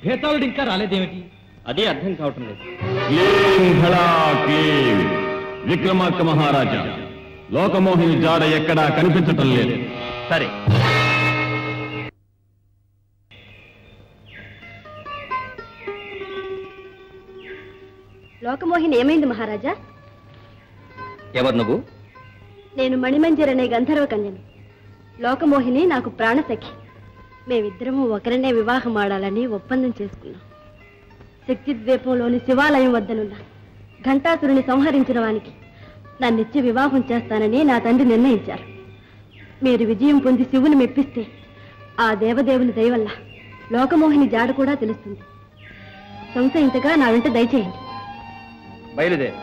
భేతాళుడు ఇంకా రాలేదేమిటి? అదే అర్థం కావటం లేదు. విక్రమార్క మహారాజా, లోకమోహిని జాడ ఎక్కడా కనిపించటం లేదు. సరే, లోకమోహిని ఏమైంది మహారాజా? ఎవరు నువ్వు? నేను మణిమంజర్ అనే గంధర్వ కన్యను. లోకమోహిని నాకు ప్రాణసఖి. మేమిద్దరము ఒకరినే వివాహం ఆడాలని ఒప్పందం చేసుకున్నాం. శక్తి ద్వీపంలోని శివాలయం వద్దనున్న ఘంటాసురుని సంహరించిన వానికి నన్నిచ్చి వివాహం చేస్తానని నా తండ్రి నిర్ణయించారు. మీరు విజయం పొంది శివుని మెప్పిస్తే ఆ దేవదేవుని దయ వల్ల లోకమోహిని జాడ కూడా తెలుస్తుంది. సంశయించగా నా వెంట దయచేయండి. బయలుదేరు.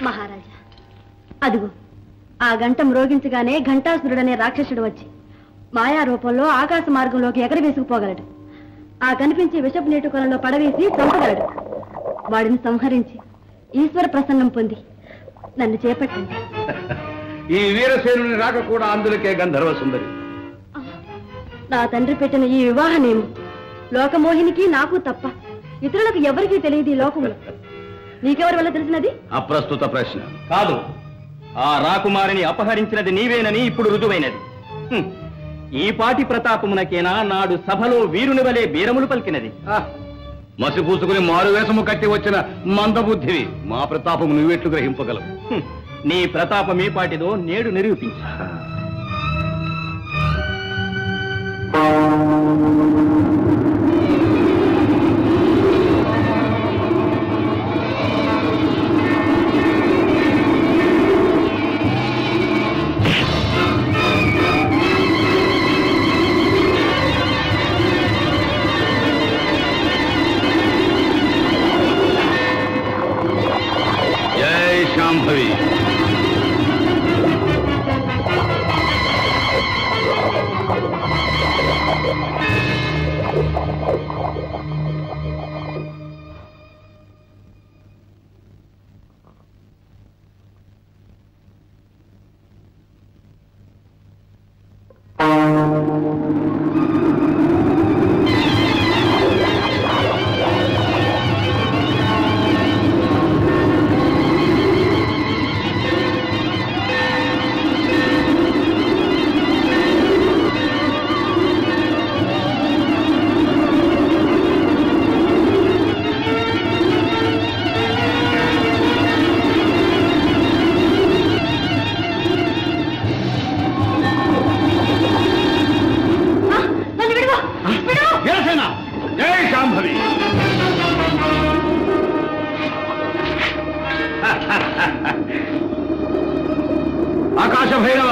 మహారాజా, అదిగో ఆ గంట మ్రోగించగానే ఘంటాసురుడనే రాక్షసుడు వచ్చి మాయా రూపంలో ఆకాశ మార్గంలోకి ఎగరవేసుకుపోగలడు. ఆ కనిపించే విషపు నీటి కొలంలో పడవేసి చంపగలడు. వాడిని సంహరించి ఈశ్వర ప్రసన్నం పొంది నన్ను చేపట్టండి. ఈ వీరసేనుని రాక కూడా అందులకే గంధర్వ సుందరి. నా తండ్రి పెట్టిన ఈ వివాహ నియమం లోకమోహినికి నాకు తప్ప ఇతరులకు ఎవరికీ తెలియదు ఈ లోకంలో. నీకెవరి వల్ల తెలిసినది? అప్రస్తుత ప్రశ్న కాదు, ఆ రాకుమారిని అపహరించినది నీవేనని ఇప్పుడు రుజువైనది. ఈ పాటి ప్రతాపమునకేనా నాడు సభలో వీరుని వలె బీరములు పలికినది? మసి పూసుకుని మారువేషము కట్టి వచ్చిన మందబుద్ధివి, మా ప్రతాపము నువ్వెట్లు గ్రహింపగలవు? నీ ప్రతాపమే పాటిదో నేడు నిరూపించు. జై శాంభవి. జై శాంభవి. ఆకాశ భైరవ,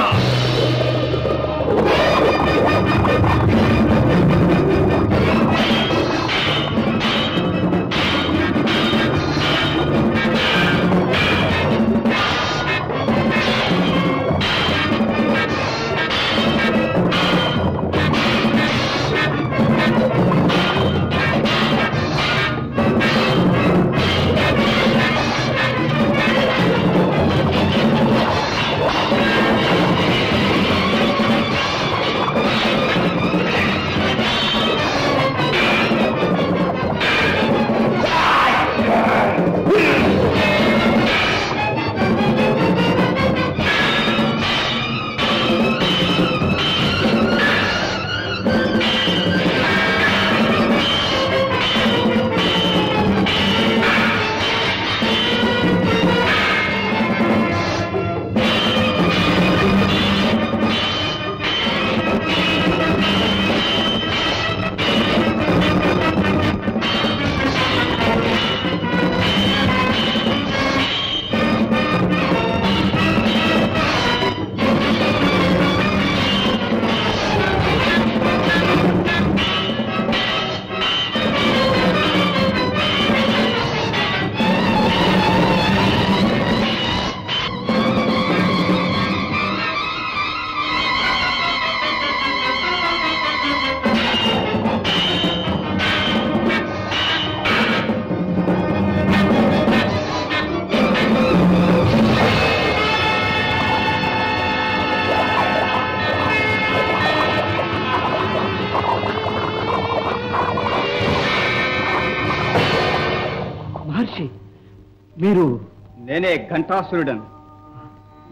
మహర్షి మీరు? నేనే ఘంటాసురుడను.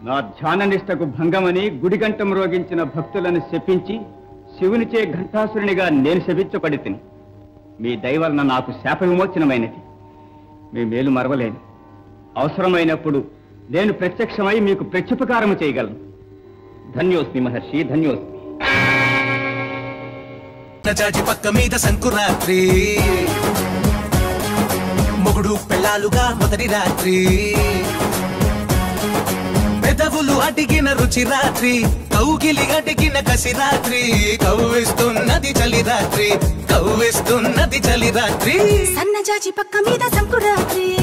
నా ధ్యాననిష్టకు భంగమని గుడిగంటం రోగించిన భక్తులను శపించి శివునిచే ఘంటాసురునిగా నేను శపించబడితిని. మీ దయవలన నాకు శాప విమోచనమైనది. మీ మేలు మరవలేను. అవసరమైనప్పుడు నేను ప్రత్యక్షమై మీకు ప్రత్యుపకారము చేయగలను. ధన్యోస్మి మహర్షి, ధన్యోస్మి. చాచి పక్క మీద సంకురాత్రి, మొగుడు పెళ్ళాలుగా మొదటి రాత్రి, పెదవులు అడిగిన రుచి రాత్రి, కౌగిలి అడిగిన కసి రాత్రి, కవ్విస్తున్నది చలి రాత్రి, కవ్విస్తున్నది చలి రాత్రి. సన్నజాజి పక్క మీద సంకురాత్రి.